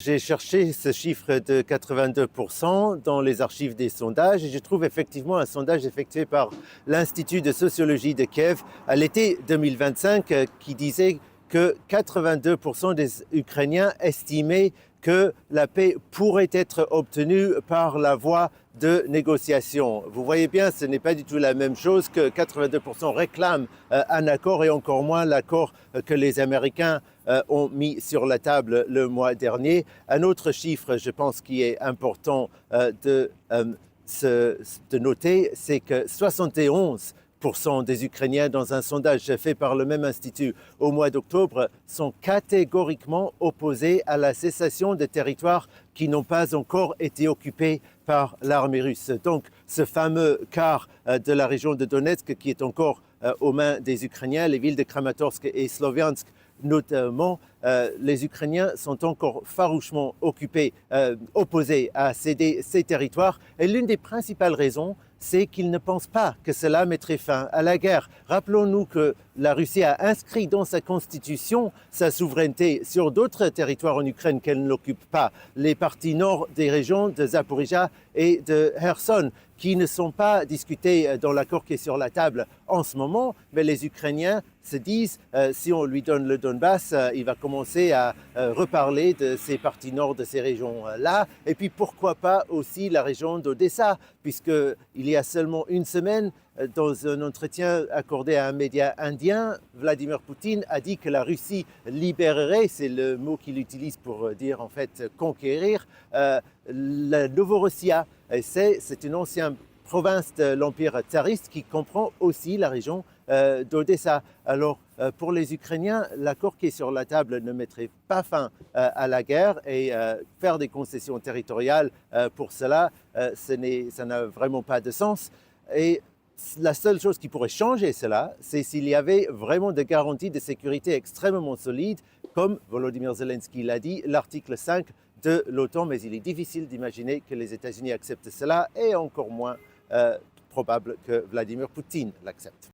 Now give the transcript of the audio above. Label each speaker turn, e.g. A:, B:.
A: J'ai cherché ce chiffre de 82% dans les archives des sondages et je trouve effectivement un sondage effectué par l'Institut de sociologie de Kiev à l'été 2025 qui disait que 82% des Ukrainiens estimaient que la paix pourrait être obtenue par la voie de négociation. Vous voyez bien, ce n'est pas du tout la même chose que 82% réclament un accord et encore moins l'accord que les Américains ont mis sur la table le mois dernier. Un autre chiffre, je pense, qui est important de noter, c'est que 71% des Ukrainiens, dans un sondage fait par le même institut au mois d'octobre, sont catégoriquement opposés à la cessation des territoires qui n'ont pas encore été occupés par l'armée russe. Donc ce fameux quart de la région de Donetsk qui est encore aux mains des Ukrainiens, les villes de Kramatorsk et Sloviansk notamment, les Ukrainiens sont encore farouchement opposés à céder ces territoires. Et l'une des principales raisons, c'est qu'ils ne pensent pas que cela mettrait fin à la guerre. Rappelons-nous que la Russie a inscrit dans sa constitution sa souveraineté sur d'autres territoires en Ukraine qu'elle n'occupe pas, les parties nord des régions de Zaporizhzhia et de Kherson, qui ne sont pas discutés dans l'accord qui est sur la table en ce moment, mais les Ukrainiens se disent si on lui donne le Donbass, il va commencer à reparler de ces parties nord de ces régions-là, et puis pourquoi pas aussi la région d'Odessa, puisqu'il y a seulement une semaine, dans un entretien accordé à un média indien, Vladimir Poutine a dit que la Russie libérerait, c'est le mot qu'il utilise pour dire en fait conquérir, la Novorossia. C'est une ancienne province de l'Empire tsariste qui comprend aussi la région d'Odessa. Alors, pour les Ukrainiens, l'accord qui est sur la table ne mettrait pas fin à la guerre et faire des concessions territoriales pour cela, ça n'a vraiment pas de sens. Et la seule chose qui pourrait changer cela, c'est s'il y avait vraiment des garanties de sécurité extrêmement solides, comme Volodymyr Zelensky l'a dit, l'article 5 de l'OTAN, mais il est difficile d'imaginer que les États-Unis acceptent cela et encore moins probable que Vladimir Poutine l'accepte.